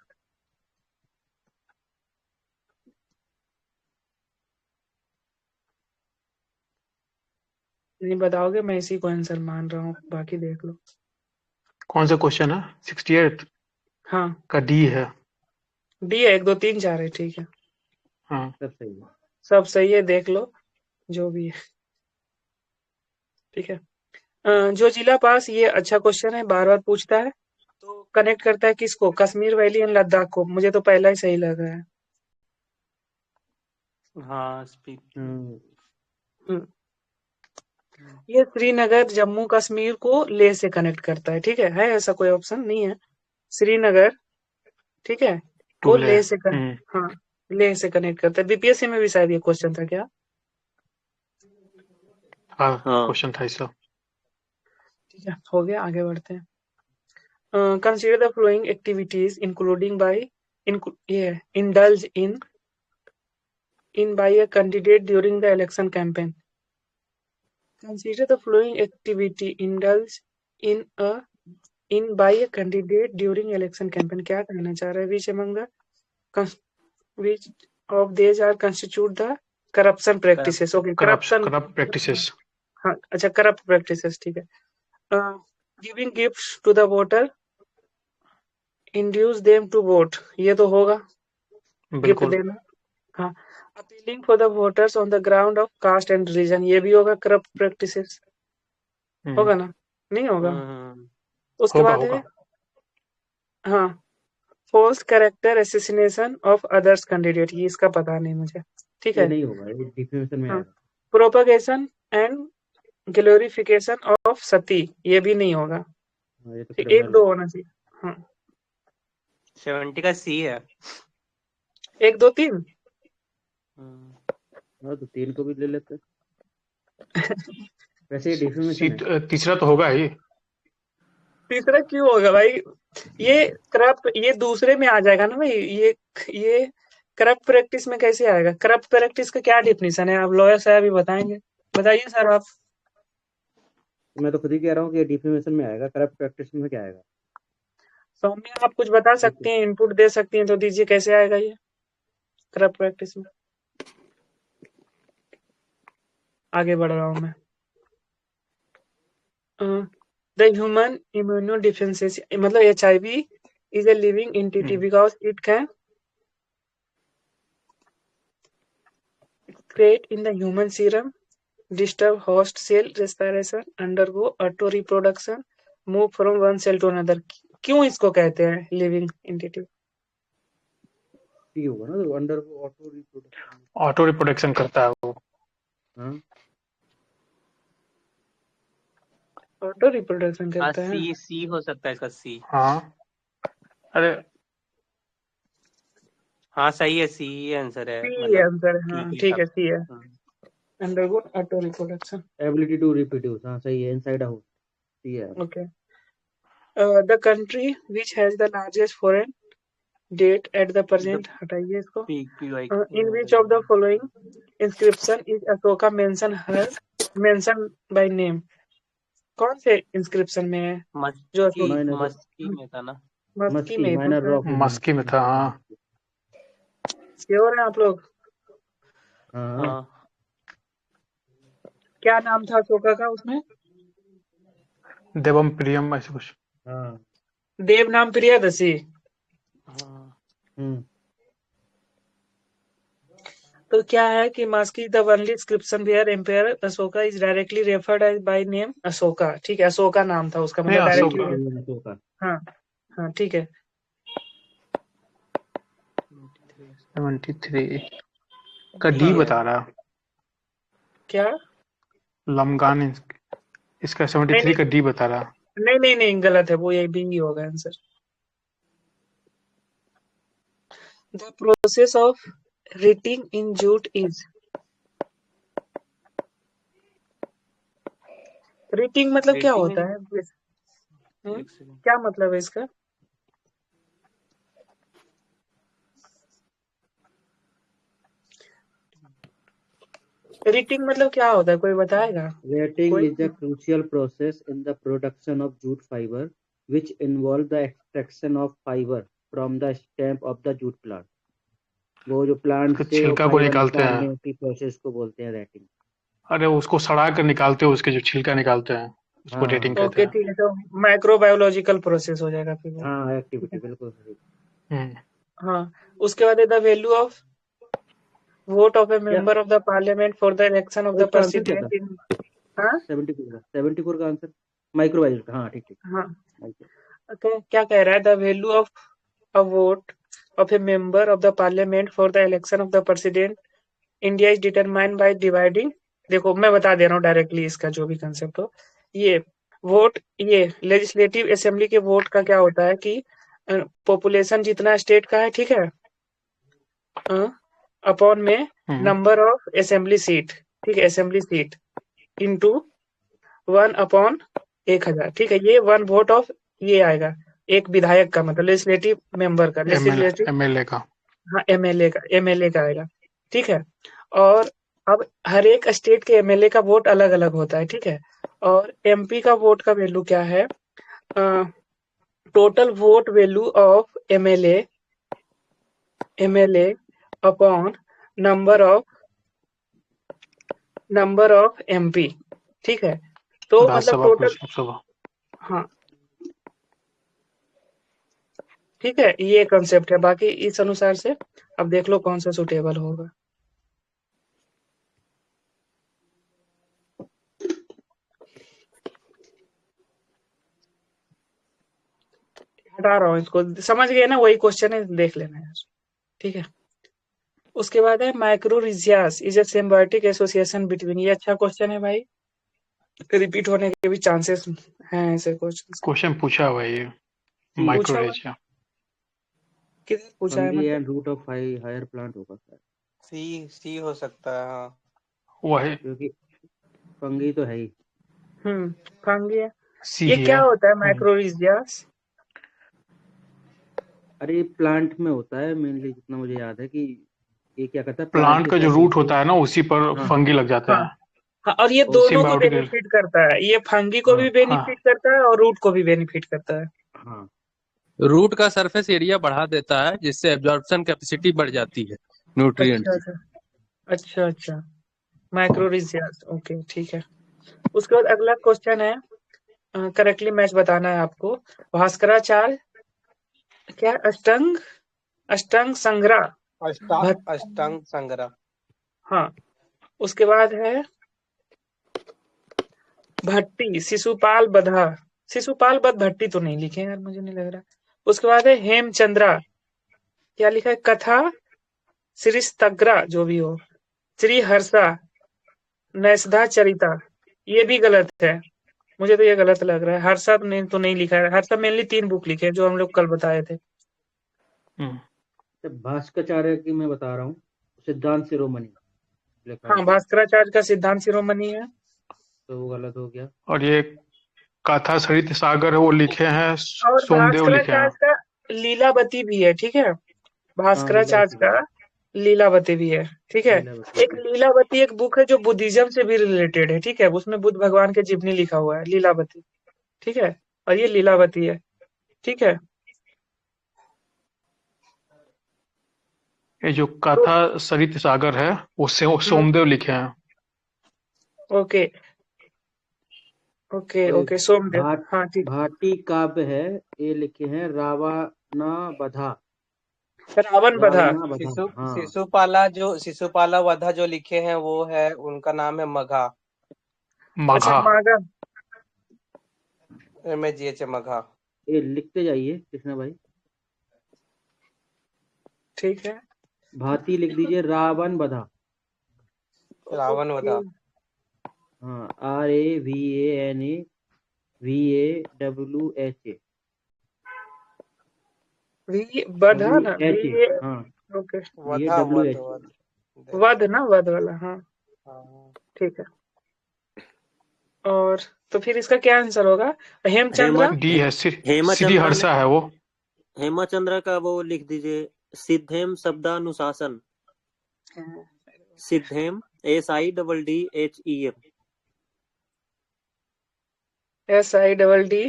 [SPEAKER 1] नहीं बताओगे, मैं इसी को आंसर मान रहा हूँ, बाकी देख लो।
[SPEAKER 2] कौन सा क्वेश्चन है? 68
[SPEAKER 1] हाँ,
[SPEAKER 2] का डी है।
[SPEAKER 1] डी है। 1 2 3 4 है, ठीक है।
[SPEAKER 2] हाँ,
[SPEAKER 3] सब सही है।
[SPEAKER 1] सब सही है, देख लो जो भी है, ठीक है। जो जिला पास, ये अच्छा क्वेश्चन है, बार बार पूछता है। तो कनेक्ट करता है किसको? कश्मीर वैली एंड लद्दाख को। मुझे तो पहला ही सही लग रहा है।
[SPEAKER 4] हाँ, स्पीक।
[SPEAKER 1] हम्म, ये श्रीनगर जम्मू कश्मीर को लेह से कनेक्ट करता है, ठीक है ऐसा कोई ऑप्शन नहीं है। श्रीनगर, ठीक है, को
[SPEAKER 2] टूल है।
[SPEAKER 1] लेह से हाँ, लेह से कनेक्ट करता है। बीपीएससी में भी शायद ये क्वेश्चन था क्या?
[SPEAKER 2] हाँ,
[SPEAKER 4] हाँ।
[SPEAKER 2] क्वेश्चन था इसका।
[SPEAKER 1] ठीक है, हो गया, आगे बढ़ते हैं। Consider the following activities including by ये indulge in by a candidate during the election campaign. Consider the following activity indulged in by a candidate during election campaign. क्या कहना चाह रहा है? Which among the which of these are constitute the corruption practices? Okay, corruption.
[SPEAKER 2] Corrupt practices.
[SPEAKER 1] हाँ, अच्छा, corrupt practices, ठीक है। Giving gifts to the voter, induce them to vote, ये तो होगा, गिफ्ट
[SPEAKER 2] बिल्कुल।
[SPEAKER 1] देना। हाँ, appealing for the voters on the ground of caste and religion, ये भी होगा करप्ट प्रैक्टिसेस, होगा ना? नहीं होगा? उसके
[SPEAKER 2] होगा
[SPEAKER 1] बाद है,
[SPEAKER 2] होगा।
[SPEAKER 1] हाँ, false character assassination of others candidate, ये इसका पता नहीं मुझे, ठीक
[SPEAKER 3] ये
[SPEAKER 1] है।
[SPEAKER 3] नहीं होगा, ये डिफेमेशन में
[SPEAKER 1] हाँ,
[SPEAKER 3] आएगा।
[SPEAKER 1] प्रोपगेशन एंड ग्लोरिफिकेशन ऑफ सती, ये भी नहीं होगा।
[SPEAKER 3] हाँ, ये तो
[SPEAKER 1] एक
[SPEAKER 3] क्रिमिनल
[SPEAKER 1] दो
[SPEAKER 3] है।
[SPEAKER 1] होना चाहिए। हाँ,
[SPEAKER 4] 70 का सी है।
[SPEAKER 1] 1 2 3।
[SPEAKER 3] हाँ, तो 3 को भी ले लेते हैं। वैसे ये डिफेमेशन है।
[SPEAKER 2] तीसरा तो होगा ही।
[SPEAKER 1] तीसरा क्यों होगा भाई? ये करप्ट, ये दूसरे में आ जाएगा ना भाई। ये करप्ट प्रैक्टिस में कैसे आएगा? करप्ट प्रैक्टिस का क्या डेफिनेशन है? आप लॉयर साहब ही बताएंगे, बताइए सर आप।
[SPEAKER 3] तो मैं तो खुद ही कह रहा हूँ कि ये डिफेमेशन में आएगा, करप्ट प्रैक्टिस में क्या आएगा।
[SPEAKER 1] सौम्या, आप कुछ बता सकती हैं, इनपुट दे सकती हैं तो दीजिए, कैसे आएगा ये करप्ट प्रैक्टिस में? आगे बढ़ रहा हूँ मैं। द ह्यूमन इम्यूनो डिफेंसेस मतलब HIV is a living entity because it can create in the human serum, disturb host cell respiration, undergo auto reproduction, move from one cell to another. क्यों इसको कहते हैं लिविंग एंटिटी?
[SPEAKER 3] ये होगा ना, तो under auto reproduction.
[SPEAKER 2] Auto reproduction करता है वो।
[SPEAKER 3] हाँ
[SPEAKER 1] ऑटो रिप्रोडक्शन
[SPEAKER 4] हाँ
[SPEAKER 1] करता है।
[SPEAKER 4] सी हो सकता है इसका सी।
[SPEAKER 2] हाँ अरे
[SPEAKER 4] हाँ सही है, सी ही आंसर है,
[SPEAKER 1] सी
[SPEAKER 4] मतलब
[SPEAKER 1] आंसर। हाँ ठीक है, सी है।
[SPEAKER 4] हाँ।
[SPEAKER 1] Undergo auto reproduction.
[SPEAKER 3] Ability to reproduce, हाँ सही है, इनसाइड आउट सी है।
[SPEAKER 1] Okay. The country which has the largest foreign debt at the present, हटाइए इसको। In which of the following inscription is Ashoka mentioned by name? कौन से inscription में है जो
[SPEAKER 4] मस्की में था ना?
[SPEAKER 1] मस्की में?
[SPEAKER 3] माइनर रॉक
[SPEAKER 2] मस्की में था। हाँ
[SPEAKER 1] श्योर है आप लोग?
[SPEAKER 4] हाँ
[SPEAKER 1] क्या नाम था अशोका का उसमें?
[SPEAKER 2] देवम प्रियम ऐसे कुछ।
[SPEAKER 3] हाँ
[SPEAKER 1] देव नाम प्रियदर्शी। तो क्या है कि Maski the only inscription where empire Ashoka is directly referred as by name Ashoka. ठीक है, अशोका नाम था उसका, मतलब डायरेक्टली।
[SPEAKER 3] अशोका।
[SPEAKER 1] हाँ हाँ ठीक है।
[SPEAKER 2] 73 का डी बता रहा।
[SPEAKER 1] क्या?
[SPEAKER 2] लमगान इसका 73 का डी बता रहा।
[SPEAKER 1] नहीं गलत है वो, ये भी ही होगा answer. The process of written in jute is, written मतलब क्या होता है? क्या मतलब है इसका? रिटिंग मतलब क्या होता है, कोई बताएगा?
[SPEAKER 3] Retting is a crucial process in the production of jute fiber, which involve the extraction of fiber from the stem of the jute plant. वो जो प्लांट से
[SPEAKER 2] छिलका को निकालते हैं
[SPEAKER 3] की प्रोसेस को बोलते हैं रेटिंग।
[SPEAKER 2] अरे उसको सड़ा कर निकालते हैं, उसके जो छिलका निकालते हैं उसको रेटिंग कहते
[SPEAKER 1] ओके ठीक है, तो माइक्रोबायोलॉजिकल प्रोसेस हो जाएगा फिर वो।
[SPEAKER 3] हाँ एक्टिविटी बिल्कुल सही।
[SPEAKER 1] हाँ उसके बाद the value of vote of a member of the parliament for the election of the president in. हाँ
[SPEAKER 3] 74 का आंसर माइक्रोबायोलॉजी। हाँ ठीक ठीक।
[SPEAKER 1] हाँ ओके, क्या कह रहा है? The value of a vote of a member of the parliament for the election of the president India is determined by dividing. देखो मैं बता दे रहा हूँ डायरेक्टली इसका जो भी कंसेप्ट हो। ये वोट, ये लेजिस्लेटिव असेंबली के वोट का क्या होता है कि पॉपुलेशन जितना स्टेट का है, ठीक है, अपॉन में नंबर ऑफ असेंबली सीट, ठीक है, असेंबली सीट इनटू 1/1000, ठीक है। ये 1 वोट ऑफ ये आएगा एक विधायक का, मतलब लेजिस्लेटिव मेंबर का, लेजिस्लेटिव
[SPEAKER 2] एमएलए का।
[SPEAKER 1] हाँ एमएलए का आएगा, ठीक है। और अब हर एक स्टेट के एमएलए का वोट अलग अलग होता है, ठीक है। और एमपी का वोट का वैल्यू क्या है? Total vote value of MLA upon number of MP, ठीक है। तो मतलब टोटल, हाँ ठीक है, ये कंसेप्ट है। बाकी इस अनुसार से अब देख लो कौन सा सुटेबल होगा। हटा रहा हूँ इसको, समझ गए ना? वही क्वेश्चन है, देख लेना है, ठीक है। उसके बाद है mycorrhizas is a symbiotic association between. ये अच्छा क्वेश्चन है भाई, रिपीट होने के भी चांसेस हैं ऐसे
[SPEAKER 2] क्वेश्चन पूछा हुआ है ये माइक्रोरिजिया।
[SPEAKER 1] किधर पूछा है?
[SPEAKER 3] Fungi and root of higher plant होगा सर।
[SPEAKER 4] सी हो सकता है। हाँ
[SPEAKER 2] वही
[SPEAKER 3] क्योंकि फंगी तो है ही।
[SPEAKER 1] फंगी है।
[SPEAKER 2] सी
[SPEAKER 1] ये
[SPEAKER 2] ही
[SPEAKER 1] क्या
[SPEAKER 2] है।
[SPEAKER 1] होता है माइक्रोरिजियास?
[SPEAKER 3] अरे प्लांट में होता है मेनली, जितना मुझे याद है कि ये क्या करता है,
[SPEAKER 2] प्लांट का जो रूट होता है ना उसी पर फंगी लग जाता है।
[SPEAKER 1] हाँ, और ये दोनों को
[SPEAKER 2] सिम्बायोटिक।
[SPEAKER 1] बेनिफिट करता है, ये फंगी को भी बेनिफिट करता है और रूट को भी बेनिफिट करता है।
[SPEAKER 3] हाँ
[SPEAKER 5] रूट का सरफेस एरिया बढ़ा देता है जिससे एब्जॉर्प्शन कैपेसिटी बढ़ जाती है न्यूट्रिएंट की।
[SPEAKER 1] अच्छा। माइक्रोरिजियास, ओके ठीक है। उसके बाद अगला क्वेश्चन है, करेक्टली मैच बताना है आपको। भास्कराचार्य क्या अष्टांग अष्टांग संग्रह
[SPEAKER 4] अष्टांग संग्रह।
[SPEAKER 1] हाँ, उसके बाद है भट्टी शिशुपाल बधा, शिशुपाल बध भट्टी तो नहीं लिखे यार, मुझे नहीं लग रहा। उसके बाद है हेमचंद्रा, क्या लिखा है, कथा श्रीस्तग्रा जो भी हो, श्री हर्षा नैषधा चरिता, ये भी गलत है, मुझे तो ये गलत लग रहा है। हर्षा ने तो नहीं लिखा है, हर्षा मेनली 3 बुक लिखे हैं जो हम लोग कल बताए थे।
[SPEAKER 3] तो भास्कराचार्य की मैं बता रहा हूँ, सिद्धांत शिरोमणि लिखा
[SPEAKER 1] हाँ,
[SPEAKER 3] है,
[SPEAKER 1] भास्कराचार्य का सिद्धांत शिरोमणि है।
[SPEAKER 3] तो वो गलत हो गया।
[SPEAKER 2] और ये कथा सरित सागर वो लिखे हैं,
[SPEAKER 1] और
[SPEAKER 2] सोमदेव लिखे हैं।
[SPEAKER 1] भास्कराचार्य का लीलावती भी है, ठीक है,
[SPEAKER 3] हाँ,
[SPEAKER 1] भास्कराचार्य
[SPEAKER 3] लीलावती
[SPEAKER 1] का लीलावती भी है, ठीक है।
[SPEAKER 3] लीलावती
[SPEAKER 1] एक लीलावती एक बुक है जो बुद्धिज्म से भी रिलेटेड है, ठीक है, उसमें बुद्ध भगवान के जीवनी लिखा हुआ है, लीलावती, ठीक है, और ये लीलावती है, ठीक है।
[SPEAKER 2] ये जो
[SPEAKER 1] तो
[SPEAKER 2] कथा सरित सागर है उससे वो सोमदेव लिखे हैं।
[SPEAKER 1] ओके ओके
[SPEAKER 3] और
[SPEAKER 1] ओके, सोमदेव, हाँ ठीक।
[SPEAKER 3] भाटी काव्य है, ये लिखे हैं रावणावधा,
[SPEAKER 1] रावण बधा,
[SPEAKER 3] रावणावधा, हाँ।
[SPEAKER 4] शिशुपाला वधा जो लिखे हैं वो है, उनका नाम है मघा,
[SPEAKER 1] अच्छा
[SPEAKER 2] मघा।
[SPEAKER 1] मागा,
[SPEAKER 4] MAGH मघा।
[SPEAKER 3] ये लिखते जाइए कृष्णा भाई,
[SPEAKER 1] ठीक है।
[SPEAKER 3] भाती लिख दीजिए, रावण बधा,
[SPEAKER 4] रावण
[SPEAKER 1] ओके,
[SPEAKER 4] वधा।
[SPEAKER 3] हाँ, RAVANAVAWHA,
[SPEAKER 1] बधा ना,
[SPEAKER 3] WHA, हाँ,
[SPEAKER 1] ओके,
[SPEAKER 4] वधा वध
[SPEAKER 3] WHA,
[SPEAKER 4] वध।
[SPEAKER 1] वध ना, वध वाला, हाँ
[SPEAKER 4] हाँ।
[SPEAKER 1] ठीक है। और तो फिर इसका क्या आंसर होगा, हेमचंद्रा।
[SPEAKER 2] डी है, श्री
[SPEAKER 6] हेमचंद्र ने,
[SPEAKER 2] हर्षा है वो।
[SPEAKER 6] हेमचंद्र का वो लिख दीजिए, सिद्धेम शब्दानुशासन, सिद्धेम SIDDHEM,
[SPEAKER 1] SIDD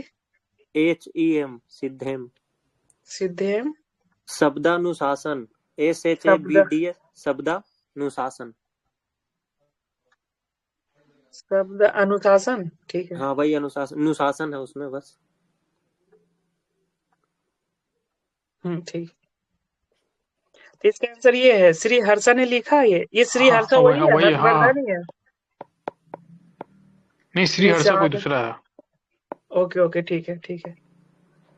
[SPEAKER 6] HEM, सिद्धेम
[SPEAKER 1] सिद्धेम
[SPEAKER 6] शब्दानुशासन,
[SPEAKER 1] शब्द
[SPEAKER 6] SHABDS, शब्दानुशासन।
[SPEAKER 1] शब्द अनुशासन, ठीक है।
[SPEAKER 6] हाँ वही अनुशासन, अनुशासन है उसमें बस।
[SPEAKER 1] ठीक। तो इसका आंसर ये है, श्री हर्षा ने लिखा है, ये श्री
[SPEAKER 2] हाँ
[SPEAKER 1] हर्षा वही
[SPEAKER 2] हाँ,
[SPEAKER 1] है,
[SPEAKER 2] वही है,
[SPEAKER 1] हर्षवर्धन
[SPEAKER 2] हाँ।
[SPEAKER 1] नहीं है।
[SPEAKER 2] नहीं, श्री हर्षा कोई
[SPEAKER 1] निषाद,
[SPEAKER 2] दूसरा है।
[SPEAKER 1] ओके ओके, ठीक है ठीक है।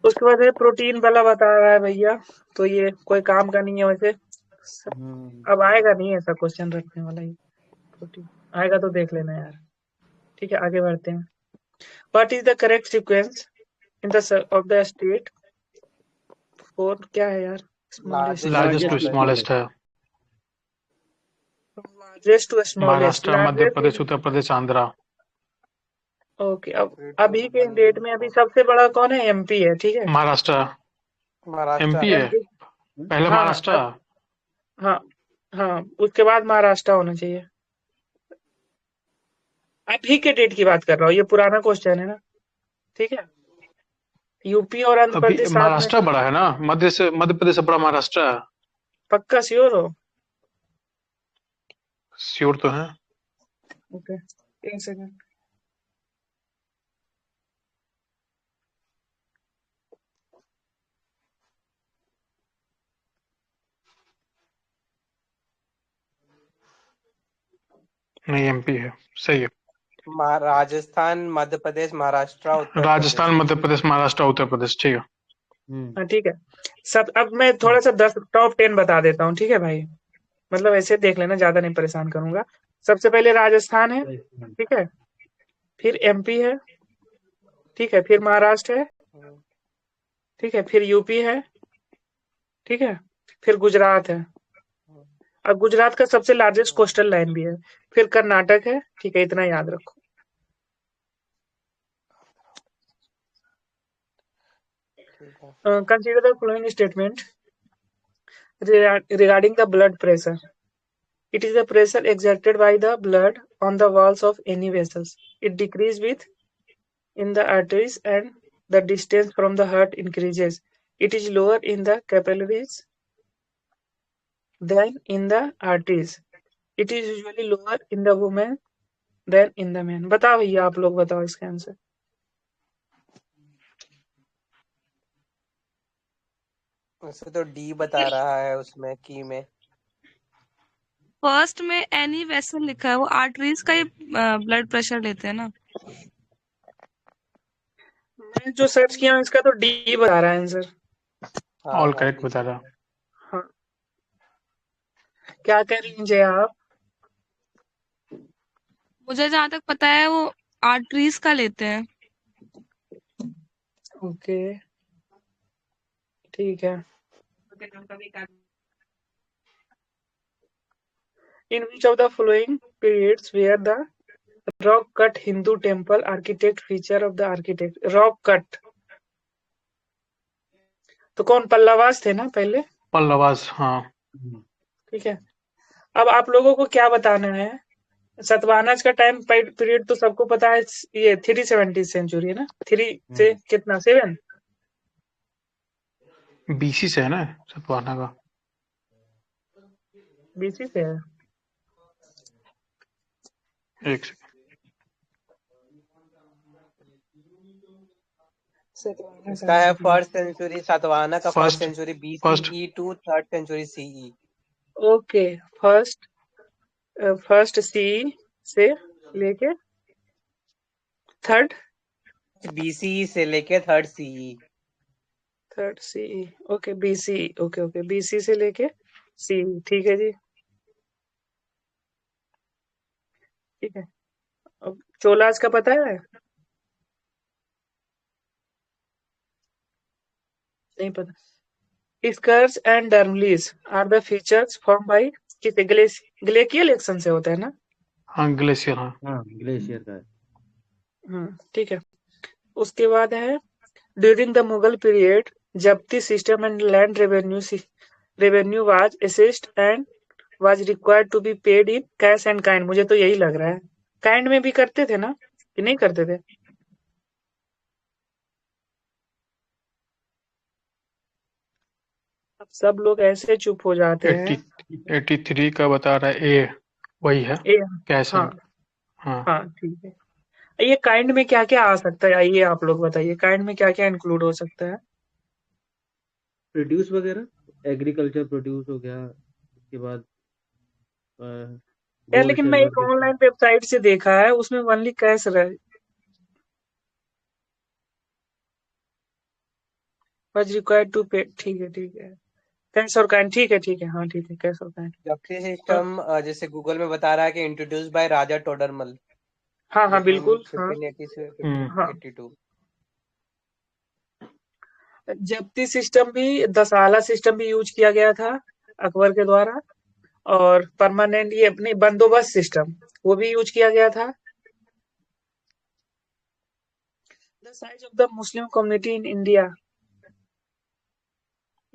[SPEAKER 1] उसके बाद है प्रोटीन वाला बता रहा है भैया, तो ये कोई काम का नहीं है वैसे। अब आएगा नहीं ऐसा क्वेश्चन रखने वाला, ये प्रोटीन आएगा तो देख लेना यार। ठीक है, आगे बढ़ते हैं। What is the correct sequence in the of the state for, क्या है यार, स्मॉलेस्ट,
[SPEAKER 2] लार्जेस्ट टू स्मॉलेस्ट है।
[SPEAKER 1] Largest to smallest,
[SPEAKER 2] Maharashtra, Madhya Pradesh,
[SPEAKER 1] largest.
[SPEAKER 2] Uttar Pradesh, Andhra.
[SPEAKER 1] Okay, अब अभी के डेट में अभी सबसे बड़ा कौन है, एमपी है, ठीक है,
[SPEAKER 2] महाराष्ट्र, एमपी है,
[SPEAKER 1] एमपी।
[SPEAKER 2] पहले
[SPEAKER 1] हाँ
[SPEAKER 2] महाराष्ट्र।
[SPEAKER 1] हाँ हाँ, उसके बाद महाराष्ट्र होना चाहिए। अभी के डेट की बात कर रहा हूँ, ये पुराना क्वेश्चन है ना, ठीक है। यूपी और आंध्र
[SPEAKER 2] अभी
[SPEAKER 1] प्रदेश साथ में,
[SPEAKER 2] महाराष्ट्र बड़ा है ना, मध्य प्रदेश से बड़ा महाराष्ट्र है।
[SPEAKER 1] पक्का श्योर हो?
[SPEAKER 2] श्योर तो है।
[SPEAKER 1] ओके, एक सेकंड।
[SPEAKER 2] नहीं, एमपी है, सही है।
[SPEAKER 4] राजस्थान, मध्य प्रदेश, महाराष्ट्र, उत्तर
[SPEAKER 2] राजस्थान,
[SPEAKER 4] प्रदेश।
[SPEAKER 2] मध्य प्रदेश, महाराष्ट्र, उत्तर प्रदेश, ठीक है।
[SPEAKER 1] हाँ ठीक है सब। अब मैं थोड़ा सा 10 टॉप 10 बता देता हूँ, ठीक है भाई, मतलब ऐसे देख लेना, ज्यादा नहीं परेशान करूंगा। सबसे पहले राजस्थान है, ठीक है, फिर एमपी है, ठीक है, फिर महाराष्ट्र है, ठीक है, फिर यूपी है, ठीक है, फिर गुजरात है। अब गुजरात का सबसे लार्जेस्ट कोस्टल लाइन भी है, फिर कर्नाटक है, ठीक है, इतना याद रखो। Consider the following statement regarding the blood pressure. It is the pressure exerted by the blood on the walls of any vessels. It decreases with in the arteries and the distance from the heart increases. It is lower in the capillaries than in the arteries. It is usually lower in the women than in the man. बताओ भैया, आप लोग बताओ इसका answer.
[SPEAKER 4] उसे तो D बता रहा है उसमें की में।
[SPEAKER 7] फर्स्ट में एनी वेसल लिखा है, वो आर्टरीज का ही ब्लड प्रेशर लेते हैं ना।
[SPEAKER 1] मैं जो सर्च किया हूं, इसका तो डी बता रहा है आंसर।
[SPEAKER 4] हाँ
[SPEAKER 2] ऑल
[SPEAKER 4] हाँ
[SPEAKER 2] करेक्ट
[SPEAKER 4] डी।
[SPEAKER 2] बता रहा।
[SPEAKER 1] हाँ, क्या कह रही हैं जय आप?
[SPEAKER 7] मुझे जहां तक पता है वो आर्टरीज का लेते हैं।
[SPEAKER 1] ओके, ठीक है। In which of the following periods were the rock cut Hindu temple architect feature of the architect? Rock cut तो कौन, पल्लवास थे ना पहले?
[SPEAKER 2] पल्लवास, हाँ।
[SPEAKER 1] ठीक है। अब आप लोगों को क्या बताना है? सतवाहनाज का टाइम पीरियड तो सबको पता है, ये 370 सेंचुरी है ना, 3 से कितना 7
[SPEAKER 2] बीसी से है ना सतवाहना का।
[SPEAKER 1] बीसी से है।
[SPEAKER 2] एक सेकंड।
[SPEAKER 1] सतवाहना
[SPEAKER 4] इसका है
[SPEAKER 1] सेंचुरी।
[SPEAKER 4] फर्स्ट सेंचुरी, सातवाहना का first century
[SPEAKER 2] first
[SPEAKER 4] BCE to third century CE.
[SPEAKER 1] Okay, first C से लेके थर्ड
[SPEAKER 4] बीसीई से लेके third CE.
[SPEAKER 1] Third C. Okay BC, okay okay, BC से लेके सी। ठीक है जी, ठीक है। अब चोलास का पता है? नहीं पता। Eskers and drumlins are the features form by किस ग्लेशियल एक्शन से होता है ना?
[SPEAKER 2] हाँ, ग्लेशियर, हाँ।
[SPEAKER 3] हाँ ग्लेशियर का है।
[SPEAKER 1] ठीक है। उसके बाद है during the Mughal period zabti system and land revenue was assessed and was required to be paid in cash and kind. मुझे तो यही लग रहा है, काइंड में भी करते थे ना कि नहीं करते थे? अब सब लोग ऐसे चुप हो जाते हैं।
[SPEAKER 2] 83 का बता रहा है ए, वही है
[SPEAKER 1] ए,
[SPEAKER 2] कैश
[SPEAKER 1] हाँ
[SPEAKER 2] एंड। हाँ,
[SPEAKER 1] हाँ ठीक है। ये काइंड में क्या क्या आ सकता है, आइए आप लोग बताइए, काइंड में क्या क्या इंक्लूड हो सकता है?
[SPEAKER 3] प्रोड्यूस वगैरह, एग्रीकल्चर प्रोड्यूस हो गया, उसके बाद
[SPEAKER 1] यार
[SPEAKER 3] गोल्ड
[SPEAKER 1] लेकिन मैं
[SPEAKER 3] सिल्वर
[SPEAKER 1] एक
[SPEAKER 3] के।
[SPEAKER 1] ऑनलाइन वेबसाइट से देखा है, उसमें ओनली कैश रहे वाज रिक्वायर्ड टू पे। ठीक है ठीक है, कैश और काइंड, ठीक है ठीक है, हाँ ठीक है, कैश और काइंड।
[SPEAKER 4] जब्ती सिस्टम जैसे गूगल में बता रहा है कि इंट्रोड्यूस बाय राजा टोडरमल
[SPEAKER 1] हाँ हाँ
[SPEAKER 4] बिटवीन
[SPEAKER 1] बिल्कुल, हाँ
[SPEAKER 4] 1580 से
[SPEAKER 1] हाँ।
[SPEAKER 4] 1582।
[SPEAKER 1] जब्ती सिस्टम भी, दसाला सिस्टम भी यूज किया गया था अकबर के द्वारा, और परमानेंट ये अपने बंदोबस्त सिस्टम वो भी यूज किया गया था। The size of the Muslim community in India,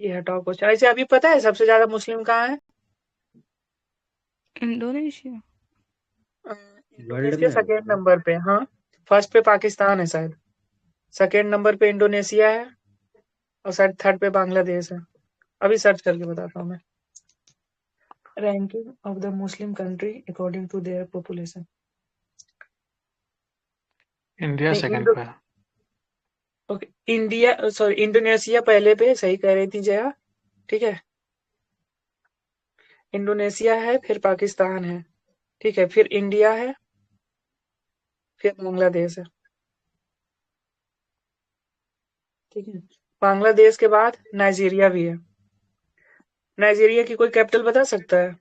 [SPEAKER 1] ये हटाओ कुछ। ऐसे अभी पता है सबसे ज्यादा मुस्लिम कहाँ है?
[SPEAKER 7] इंडोनेशिया।
[SPEAKER 3] वर्ल्ड
[SPEAKER 1] इंडोनेशिया
[SPEAKER 3] में
[SPEAKER 1] सेकेंड नंबर पे, हाँ। फर्स्ट पे पाकिस्तान है शायद, सेकेंड नंबर पे इंडोनेशिया है, और शायद थर्ड पे बांग्लादेश है। अभी सर्च करके बताता हूँ मैं। Ranking of the Muslim country according to their population.
[SPEAKER 2] India
[SPEAKER 1] नहीं
[SPEAKER 2] सेकंड
[SPEAKER 1] इंडो
[SPEAKER 2] पे है।
[SPEAKER 1] ओके, इंडिया सॉरी इंडोनेशिया पहले पे, सही कह रही थी जया, ठीक है। इंडोनेशिया है, फिर पाकिस्तान है, ठीक है, फिर इंडिया है, फिर बांग्लादेश है, ठीक है। बांग्लादेश के बाद नाइजीरिया भी है। नाइजीरिया की कोई कैपिटल बता सकता है?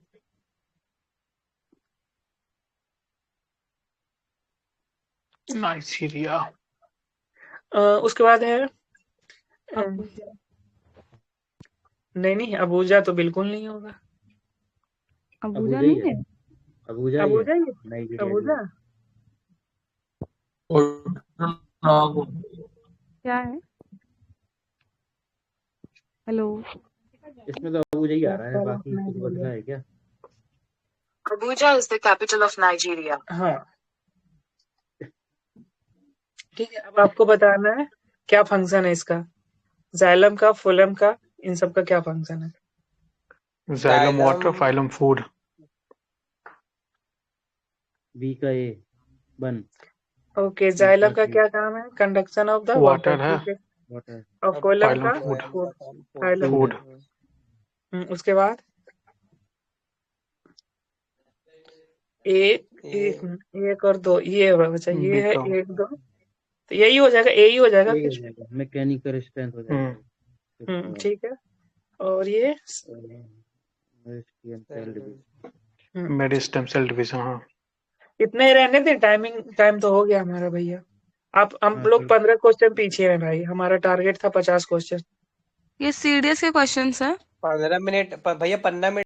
[SPEAKER 2] नाइजीरिया।
[SPEAKER 1] उसके बाद है
[SPEAKER 7] अबूजा।
[SPEAKER 1] नहीं नहीं, अबूजा तो बिल्कुल नहीं होगा।
[SPEAKER 7] अबूजा
[SPEAKER 3] अबूजा ही
[SPEAKER 7] नहीं
[SPEAKER 3] है,
[SPEAKER 7] है।
[SPEAKER 3] अबूजा ही है
[SPEAKER 1] अबूजा ही,
[SPEAKER 3] नाइजीरिया की।
[SPEAKER 1] अबूजा
[SPEAKER 7] क्या है? हेलो।
[SPEAKER 3] इसमें तो अबूजा ही आ रहा है,
[SPEAKER 1] कैपिटल ऑफ
[SPEAKER 3] बाकी कुछ बदला
[SPEAKER 1] नाइजीरिया।
[SPEAKER 3] है क्या?
[SPEAKER 1] Abuja is the capital of Nigeria. हाँ ठीक है। अब आपको बताना है क्या फंक्शन है इसका, जाइलम का, फुलम का, इन सब का क्या फंक्शन है?
[SPEAKER 2] Xylem water,
[SPEAKER 4] xylem
[SPEAKER 2] phloem food.
[SPEAKER 3] B का ए बन
[SPEAKER 1] ओके, जाइलम
[SPEAKER 3] का
[SPEAKER 1] का
[SPEAKER 3] सी
[SPEAKER 1] क्या काम है? कंडक्शन ऑफ द
[SPEAKER 2] वाटर है,
[SPEAKER 3] वाटर
[SPEAKER 1] और कोलम
[SPEAKER 2] फाइलम
[SPEAKER 1] का
[SPEAKER 2] फूड,
[SPEAKER 1] फाइलम।
[SPEAKER 2] फूड।
[SPEAKER 1] उसके बाद ए एक और दो, ये बचा, ये है
[SPEAKER 2] बीकॉम।
[SPEAKER 1] 1 2, तो यही हो जाएगा, ए ही हो जाएगा
[SPEAKER 3] ए हो
[SPEAKER 1] फिर।
[SPEAKER 3] जाएगा, मैकेनिकल स्ट्रेंथ हो जाएगा। फिर उसके बाद
[SPEAKER 1] ठीक है। और ये
[SPEAKER 3] meristem cell division.
[SPEAKER 2] Meristem cell division. हाँ,
[SPEAKER 1] इतने ही रहने दें, टाइम तो हो गया हमारा भैया। आप हम
[SPEAKER 3] हाँ,
[SPEAKER 1] लोग
[SPEAKER 3] चलो।
[SPEAKER 1] 15 क्वेश्चन पीछे हैं भाई, हमारा टारगेट था 50 क्वेश्चन।
[SPEAKER 7] ये सीडीएस के क्वेश्चंस है।
[SPEAKER 4] 15 मिनट भैया, 15 मिनट